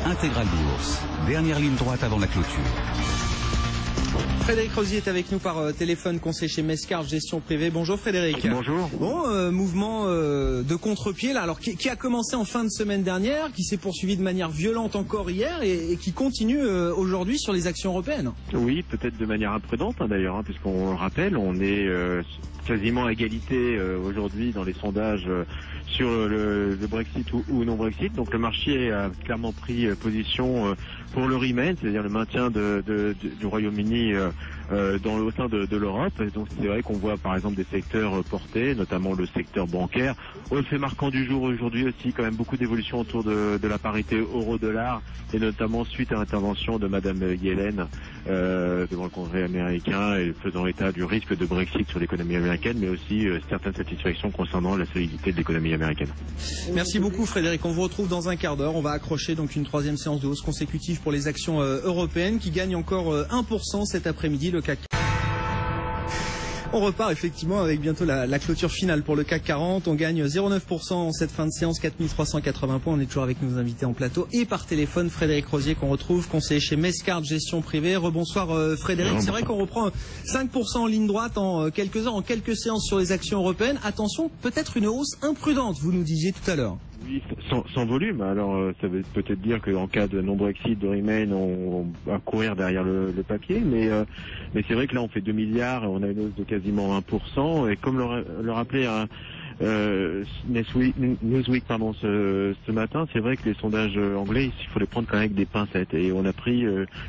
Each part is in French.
Intégral Bourse, dernière ligne droite avant la clôture. Frédéric Rosier est avec nous par téléphone, conseiller chez Mescar Gestion Privée. Bonjour Frédéric. Bonjour. Bon, mouvement de contre-pied là, alors qui a commencé en fin de semaine dernière, qui s'est poursuivi de manière violente encore hier et qui continue aujourd'hui sur les actions européennes. Oui, peut-être de manière imprudente d'ailleurs, puisqu'on le rappelle, on est quasiment à égalité aujourd'hui dans les sondages sur le Brexit ou non Brexit. Donc le marché a clairement pris position pour le remain, c'est-à-dire le maintien du Royaume-Uni au sein de l'Europe. Donc c'est vrai qu'on voit par exemple des secteurs portés, notamment le secteur bancaire. Au fait marquant du jour aujourd'hui aussi, quand même beaucoup d'évolutions autour de la parité euro-dollar, et notamment suite à l'intervention de Madame Yellen devant le Congrès américain, et faisant état du risque de Brexit sur l'économie américaine, mais aussi certaines satisfactions concernant la solidité de l'économie américaine. Merci beaucoup Frédéric, on vous retrouve dans un quart d'heure. On va accrocher donc une troisième séance de hausse consécutive pour les actions européennes qui gagnent encore 1% cet après-midi, le CAC. On repart effectivement avec bientôt la clôture finale pour le CAC 40. On gagne 0,9% en cette fin de séance, 4380 points. On est toujours avec nos invités en plateau et par téléphone Frédéric Rosier qu'on retrouve, conseiller chez Mescar Gestion Privée. Rebonsoir Frédéric. C'est vrai qu'on reprend 5% en ligne droite en quelques heures, en quelques séances sur les actions européennes. Attention, peut-être une hausse imprudente, vous nous disiez tout à l'heure. Oui, sans volume. Alors, ça veut peut-être dire qu'en cas de non-Brexit, de remain, on va courir derrière le papier. Mais c'est vrai que là, on fait 2 milliards et on a une hausse de quasiment 1%. Et comme le rappelait Newsweek ce matin, c'est vrai que les sondages anglais, il faut les prendre quand même avec des pincettes. Et on a pris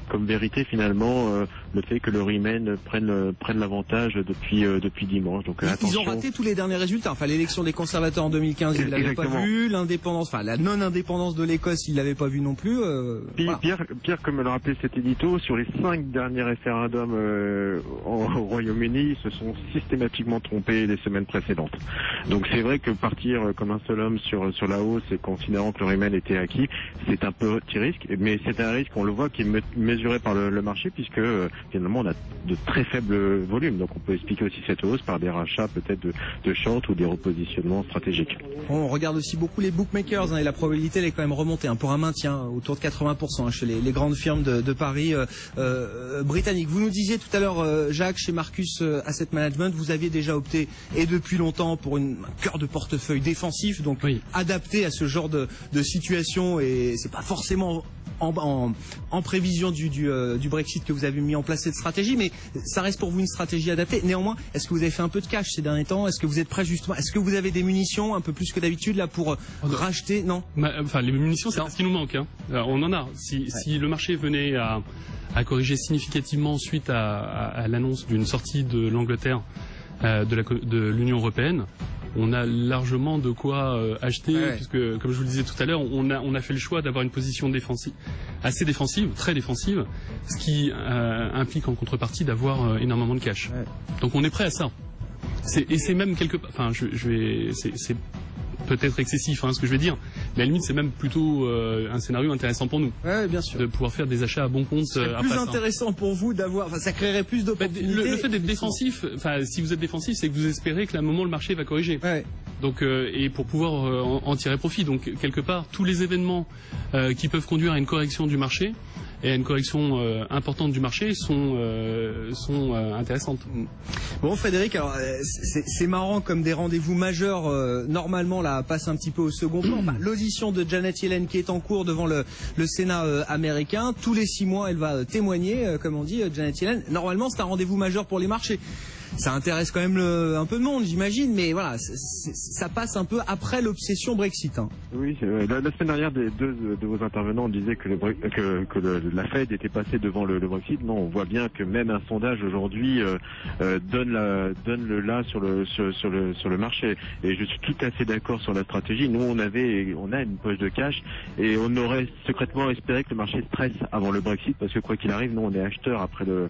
comme vérité finalement le fait que le remain prenne l'avantage depuis dimanche. Donc ils ont raté tous les derniers résultats. Enfin, l'élection des conservateurs en 2015, ils l'avaient pas vu. L'indépendance, enfin la non-indépendance de l'Écosse, ils l'avaient pas vu non plus. Voilà. Pire, comme le rappelait cet édito, sur les 5 derniers référendums au Royaume-Uni, ils se sont systématiquement trompés les semaines précédentes. Donc c'est vrai que partir comme un seul homme sur la hausse et considérant que le remain était acquis, c'est un petit risque, mais c'est un risque, on le voit, qui est mesuré par le marché, puisque finalement on a de très faibles volumes. Donc on peut expliquer aussi cette hausse par des rachats peut-être de short ou des repositionnements stratégiques. On regarde aussi beaucoup les bookmakers et la probabilité elle est quand même remontée pour un maintien autour de 80% chez les grandes firmes de paris britanniques. Vous nous disiez tout à l'heure, Jacques, chez Marcus Asset Management, vous aviez déjà opté et depuis longtemps pour un cœur de portefeuille défensif, donc oui, adapté à ce genre de situation, et c'est pas forcément en prévision du Brexit que vous avez mis en place cette stratégie, mais ça reste pour vous une stratégie adaptée. Néanmoins, est-ce que vous avez fait un peu de cash ces derniers temps? Est-ce que vous êtes prêt justement? Est-ce que vous avez des munitions un peu plus que d'habitude là pour racheter? Non. Enfin, les munitions, c'est ce qui nous manque. On en a. Si le marché venait à corriger significativement suite à l'annonce d'une sortie de l'Angleterre de l'Union européenne, on a largement de quoi acheter, puisque, comme je vous le disais tout à l'heure, on a fait le choix d'avoir une position défensive, assez défensive, très défensive, ce qui implique en contrepartie d'avoir énormément de cash. Donc on est prêt à ça. C'est même quelque part, enfin, c'est peut-être excessif ce que je vais dire, mais à la limite c'est même plutôt un scénario intéressant pour nous. Oui, bien sûr. De pouvoir faire des achats à bon compte. C'est plus intéressant pour vous d'avoir, ça créerait plus d'opportunités. Le fait d'être défensif, si vous êtes défensif, c'est que vous espérez que à un moment le marché va corriger. Donc et pour pouvoir en tirer profit. Donc quelque part tous les événements qui peuvent conduire à une correction du marché et à une correction importante du marché sont intéressantes. Bon Frédéric, alors c'est marrant comme des rendez-vous majeurs normalement là passent un petit peu au second plan. L'audition de Janet Yellen qui est en cours devant le Sénat américain, tous les 6 mois elle va témoigner, comme on dit, Janet Yellen. Normalement c'est un rendez-vous majeur pour les marchés. Ça intéresse quand même un peu de monde, j'imagine, mais voilà, ça passe un peu après l'obsession Brexit. Oui, la semaine dernière, deux de vos intervenants disaient que la Fed était passée devant le Brexit. Non, on voit bien que même un sondage aujourd'hui donne le là sur le marché. Et je suis tout à fait d'accord sur la stratégie. Nous, on a une poche de cash et on aurait secrètement espéré que le marché stresse avant le Brexit, parce que quoi qu'il arrive, nous on est acheteurs après le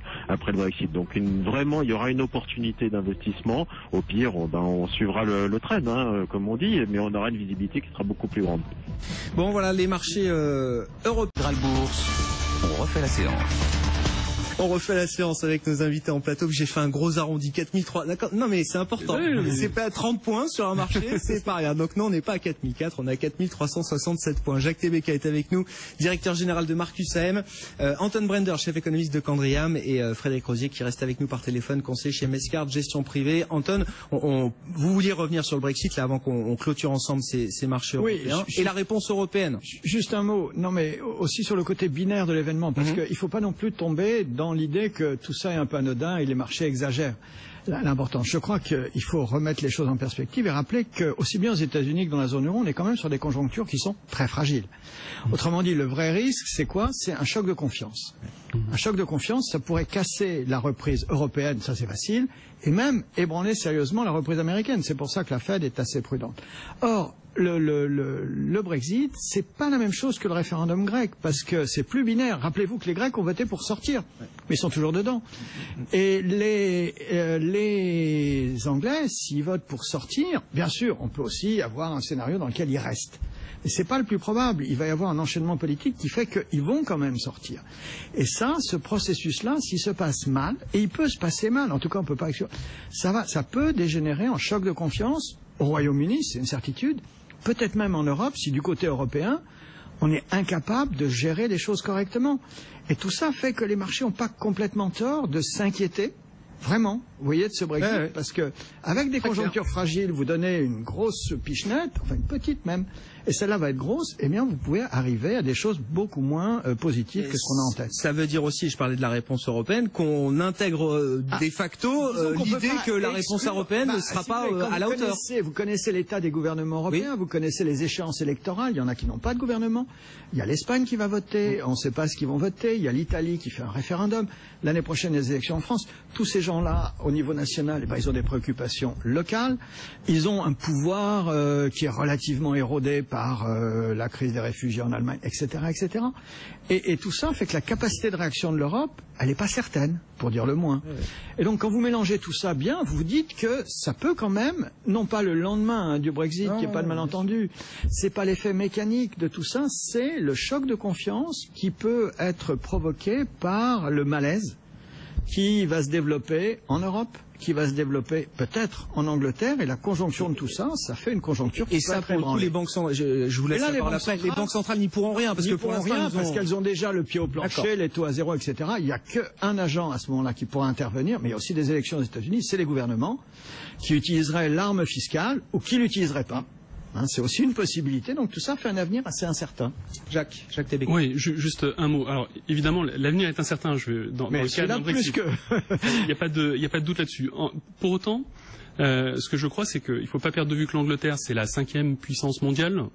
Brexit. Donc vraiment, il y aura une opportunité d'investissement. Au pire, on suivra le trend, comme on dit, mais on aura une visibilité qui sera beaucoup plus grande. Bon, voilà les marchés européens. Intégral Bourse, on refait la séance. On refait la séance avec nos invités en plateau. J'ai fait un gros arrondi, 4003. D'accord. Non, mais c'est important. C'est pas à 30 points sur un marché, c'est pas rien. Donc non, on n'est pas à 4004, on est à 4367 points. Jacques Tébéka est avec nous, directeur général de Marcus AM. Anton Brender, chef économiste de Candriam, et Frédéric Rosier qui reste avec nous par téléphone, conseiller chez Mescard Gestion Privée. Anton, vous vouliez revenir sur le Brexit là avant qu'on clôture ensemble ces marchés européens et la réponse européenne. Juste un mot. Non, mais aussi sur le côté binaire de l'événement, parce qu'il ne faut pas non plus tomber dans l'idée que tout ça est un peu anodin et les marchés exagèrent l'importance. Je crois qu'il faut remettre les choses en perspective et rappeler que, aussi bien aux États-Unis que dans la zone euro, on est quand même sur des conjonctures qui sont très fragiles. Autrement dit, le vrai risque, c'est quoi? C'est un choc de confiance. Un choc de confiance, ça pourrait casser la reprise européenne, ça c'est facile, et même ébranler sérieusement la reprise américaine. C'est pour ça que la Fed est assez prudente. Or, le Brexit, c'est pas la même chose que le référendum grec, parce que c'est plus binaire. Rappelez-vous que les Grecs ont voté pour sortir, mais ils sont toujours dedans. Et les Anglais, s'ils votent pour sortir, bien sûr, on peut aussi avoir un scénario dans lequel ils restent. Mais c'est pas le plus probable. Il va y avoir un enchaînement politique qui fait qu'ils vont quand même sortir. Et ça, ce processus-là, s'il se passe mal, et il peut se passer mal, en tout cas on peut pas exclure, ça peut dégénérer en choc de confiance au Royaume-Uni, c'est une certitude. Peut-être même en Europe, si du côté européen, on est incapable de gérer les choses correctement. Et tout ça fait que les marchés n'ont pas complètement tort de s'inquiéter, vraiment, vous voyez, de ce Brexit, parce que avec des conjonctures fragiles, vous donnez une grosse pichenette, enfin une petite même, et celle-là va être grosse, eh bien vous pouvez arriver à des choses beaucoup moins positives que ce qu'on a en tête. Ça veut dire aussi, je parlais de la réponse européenne, qu'on intègre de facto l'idée que la réponse européenne ne sera pas à la hauteur. Vous connaissez l'état des gouvernements européens, vous connaissez les échéances électorales, il y en a qui n'ont pas de gouvernement, il y a l'Espagne qui va voter, on ne sait pas ce qu'ils vont voter, il y a l'Italie qui fait un référendum, l'année prochaine les élections en France, tous ces gens-là, au niveau national, eh ben, ils ont des préoccupations locales, ils ont un pouvoir qui est relativement érodé par la crise des réfugiés en Allemagne, etc., etc. Et tout ça fait que la capacité de réaction de l'Europe, elle n'est pas certaine, pour dire le moins. Et donc, quand vous mélangez tout ça bien, vous vous dites que ça peut quand même, non pas le lendemain du Brexit, qu'il n'y ait pas de malentendu, c'est pas l'effet mécanique de tout ça, c'est le choc de confiance qui peut être provoqué par le malaise qui va se développer en Europe, qui va se développer peut-être en Angleterre, et la conjonction de tout ça, ça fait une conjoncture qui peut être ébranlée. Et ça, pour les banques centrales, je vous laisse la parole après, les banques centrales n'y pourront rien, parce que pour l'instant, parce qu'elles ont déjà le pied au plancher, les taux à zéro, etc. Il n'y a qu'un agent à ce moment-là qui pourra intervenir, mais il y a aussi des élections aux États-Unis, c'est les gouvernements qui utiliseraient l'arme fiscale ou qui l'utiliseraient pas. C'est aussi une possibilité, donc tout ça fait un avenir assez incertain. Jacques Tébéka. Oui, juste un mot. Alors évidemment, l'avenir est incertain. Dans le cas d'un Brexit, il n'y a pas de doute là-dessus. Pour autant, ce que je crois, c'est qu'il ne faut pas perdre de vue que l'Angleterre, c'est la 5e puissance mondiale,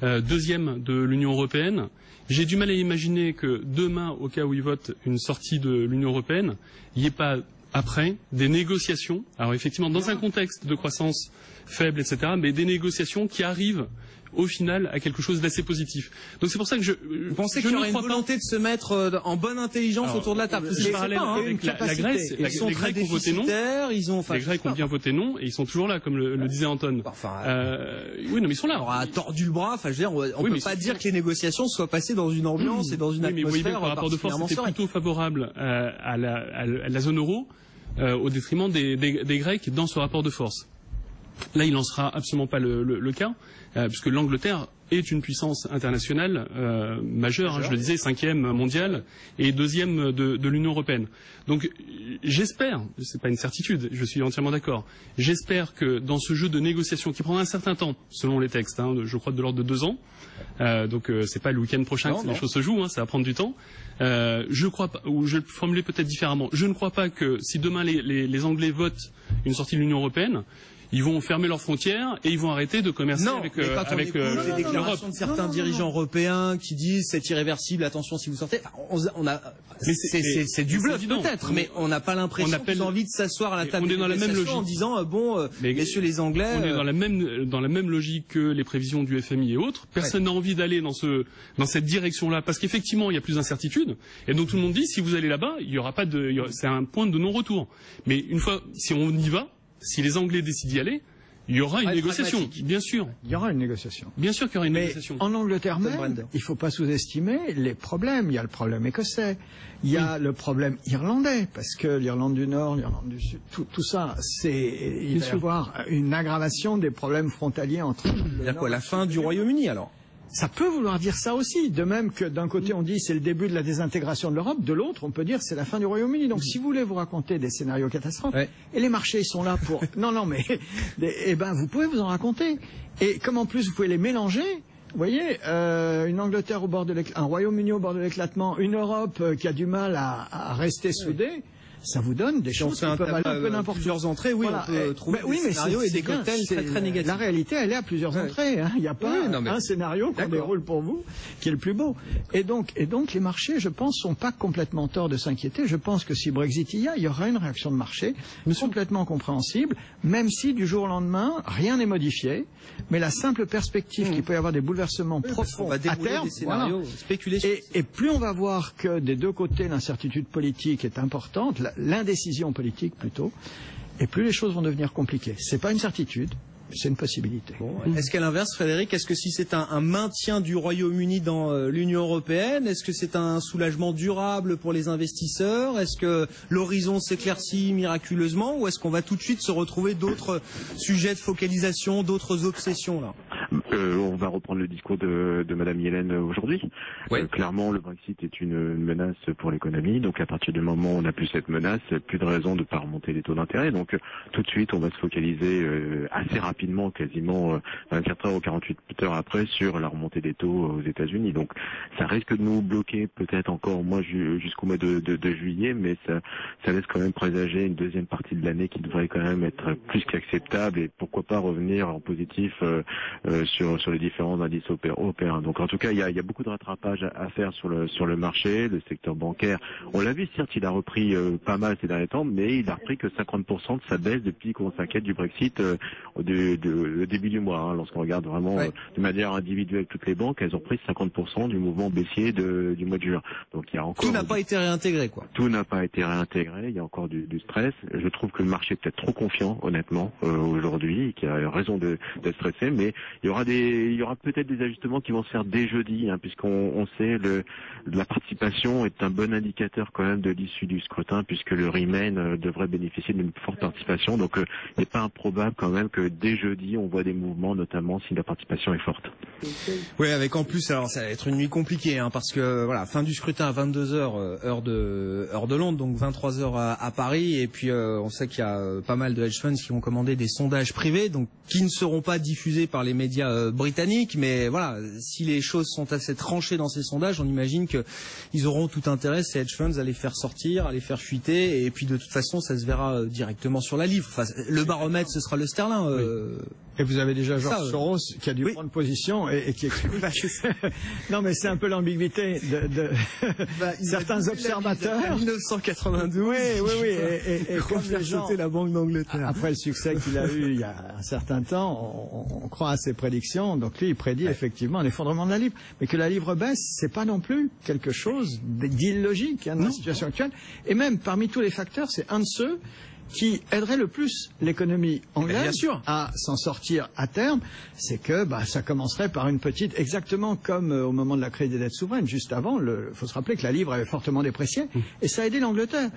2e de l'Union européenne. J'ai du mal à imaginer que demain, au cas où ils votent une sortie de l'Union européenne, il n'y ait pas après des négociations. Alors effectivement, dans un contexte de croissance faible, etc., mais des négociations qui arrivent au final à quelque chose d'assez positif. Donc c'est pour ça que je pensais qu'il y aurait une volonté de se mettre en bonne intelligence autour de la table. C'est parallèle avec la Grèce. Les Grecs ont voté non. Les Grecs ont bien voté non et ils sont toujours là, comme le disait Anton. Oui, non, mais ils sont là. On a tordu le bras. Enfin, je veux dire, on peut pas dire que les négociations soient passées dans une ambiance et dans une atmosphère. Mais par rapport de force, c'était plutôt favorable à la zone euro au détriment des Grecs dans ce rapport de force. Là, il n'en sera absolument pas le cas, puisque l'Angleterre est une puissance internationale majeure, je le disais, 5e mondiale et 2e de l'Union européenne. Donc j'espère, c'est pas une certitude, je suis entièrement d'accord, j'espère que dans ce jeu de négociation qui prendra un certain temps, selon les textes, je crois de l'ordre de 2 ans, donc c'est pas le week-end prochain que les choses se jouent, ça va prendre du temps. Je crois pas, ou je vais le formuler peut-être différemment, je ne crois pas que si demain les Anglais votent une sortie de l'Union européenne, ils vont fermer leurs frontières et ils vont arrêter de commercer avec les déclarations de certains dirigeants européens qui disent c'est irréversible, attention si vous sortez. C'est du bluff peut-être, mais on n'a pas l'impression qu'ils ont envie de s'asseoir à la table de négociation en disant messieurs les Anglais. On est dans la même logique que les prévisions du FMI et autres. Personne n'a envie d'aller dans cette direction-là parce qu'effectivement il y a plus d'incertitude et donc tout le monde dit si vous allez là-bas il y aura pas c'est un point de non-retour. Mais une fois si on y va, si les Anglais décident d'y aller, Il y aura une négociation, bien sûr. Il y aura une négociation. Bien sûr qu'il y aura une Mais négociation. en Angleterre même, il ne faut pas sous-estimer les problèmes. Il y a le problème écossais, il y a le problème irlandais, parce que l'Irlande du Nord, l'Irlande du Sud, tout ça, il va y avoir une aggravation des problèmes frontaliers entre... C'est-à-dire quoi, la fin du Royaume-Uni alors? Ça peut vouloir dire ça aussi, de même que d'un côté on dit c'est le début de la désintégration de l'Europe, de l'autre on peut dire c'est la fin du Royaume-Uni. Donc si vous voulez vous raconter des scénarios catastrophes, et les marchés sont là pour... non mais eh ben vous pouvez vous en raconter. Et comme en plus vous pouvez les mélanger, vous voyez, une Angleterre au bord de l'éclatement, un Royaume-Uni au bord de l'éclatement, une Europe qui a du mal à rester soudée. Ça vous donne des choses qui peuvent aller un peu n'importe où. Plusieurs entrées, oui, voilà. on peut trouver des scénarios et des cocktails très très négatifs. La réalité, elle est à plusieurs entrées. Hein. Il n'y a pas un scénario qu'on déroule pour vous qui est le plus beau. Et donc les marchés, je pense, sont pas complètement tort de s'inquiéter. Je pense que si Brexit y aura une réaction de marché complètement compréhensible, même si du jour au lendemain, rien n'est modifié. Mais la simple perspective qu'il peut y avoir des bouleversements profonds à terme, des scénarios, spéculer sur et plus on va voir que des deux côtés l'incertitude politique est importante, l'indécision politique plutôt, et plus les choses vont devenir compliquées. C'est pas une certitude, c'est une possibilité. Bon, est-ce qu'à l'inverse, Frédéric, est-ce que si c'est un maintien du Royaume-Uni dans l'Union européenne, est-ce que c'est un soulagement durable pour les investisseurs? Est-ce que l'horizon s'éclaircit miraculeusement, ou est-ce qu'on va tout de suite se retrouver d'autres sujets de focalisation, d'autres obsessions là? On va reprendre le discours de Madame Yellen aujourd'hui. Clairement, le Brexit est une menace pour l'économie. Donc, à partir du moment où on n'a plus cette menace, plus de raison de ne pas remonter les taux d'intérêt. Donc, tout de suite, on va se focaliser assez rapidement, quasiment 24 heures ou 48 heures après, sur la remontée des taux aux États-Unis. Donc, ça risque de nous bloquer peut-être encore jusqu'au mois de juillet, mais ça laisse quand même présager une deuxième partie de l'année qui devrait quand même être plus qu'acceptable, et pourquoi pas revenir en positif sur les différents indices européens. Donc en tout cas, il y a beaucoup de rattrapage à faire sur le marché. Le secteur bancaire, on l'a vu, certes, il a repris pas mal ces derniers temps, mais il a repris que 50% de sa baisse depuis qu'on s'inquiète du Brexit au début du mois. Hein. Lorsqu'on regarde vraiment de manière individuelle toutes les banques, elles ont pris 50% du mouvement baissier du mois de juin. Donc il y a encore tout n'a pas été réintégré, quoi. Tout n'a pas été réintégré. Il y a encore du stress. Je trouve que le marché est peut-être trop confiant, honnêtement, aujourd'hui, qui a raison d'être stressé, mais il y aura peut-être des ajustements qui vont se faire dès jeudi, hein, puisqu'on sait la participation est un bon indicateur quand même de l'issue du scrutin, puisque le Remain devrait bénéficier d'une forte participation. Donc il n'est pas improbable quand même que dès jeudi on voit des mouvements, notamment si la participation est forte. Oui, avec en plus, alors ça va être une nuit compliquée, hein, parce que voilà, fin du scrutin à 22h heure de Londres, donc 23h à Paris, et puis on sait qu'il y a pas mal de hedge funds qui ont commandé des sondages privés, donc qui ne seront pas diffusés par les médias britanniques, mais voilà, si les choses sont assez tranchées dans ces sondages, on imagine que ils auront tout intérêt, ces hedge funds, à les faire sortir, à les faire fuiter, et puis de toute façon, ça se verra directement sur la livre. Enfin, le baromètre, ce sera le sterling. Et vous avez déjà George Soros qui a dû prendre position et qui explique. Non, mais c'est un peu l'ambiguïté de certains observateurs. 1992. Oui. Et comme les gens, la Banque d'Angleterre. Après le succès qu'il a eu il y a un certain temps, on croit à ses prédictions. Donc lui, il prédit effectivement l'effondrement de la livre. Mais que la livre baisse, c'est pas non plus quelque chose d'illogique dans la situation actuelle. Et même parmi tous les facteurs, c'est un de ceux qui aiderait le plus l'économie anglaise à s'en sortir à terme, c'est que ça commencerait par une petite, exactement comme au moment de la crise des dettes souveraines, juste avant, faut se rappeler que la livre avait fortement déprécié, et ça a aidé l'Angleterre.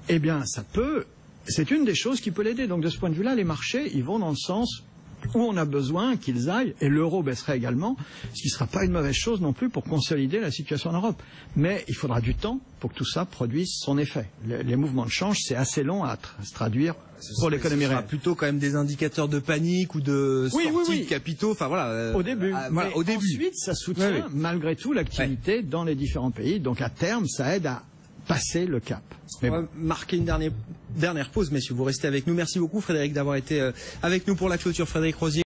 Eh bien, c'est une des choses qui peut l'aider. Donc de ce point de vue-là, les marchés, ils vont dans le sens où on a besoin qu'ils aillent, et l'euro baisserait également, ce qui ne sera pas une mauvaise chose non plus pour consolider la situation en Europe. Mais il faudra du temps pour que tout ça produise son effet. Les mouvements de change, c'est assez long à se traduire pour l'économie réelle. Plutôt quand même des indicateurs de panique ou de sortie de capitaux. Enfin voilà. Au début. Au début. Ensuite, ça soutient malgré tout l'activité dans les différents pays. Donc à terme, ça aide à passer le cap. On va marquer une dernière pause, messieurs. Vous restez avec nous. Merci beaucoup, Frédéric, d'avoir été avec nous pour la clôture. Frédéric Rosier.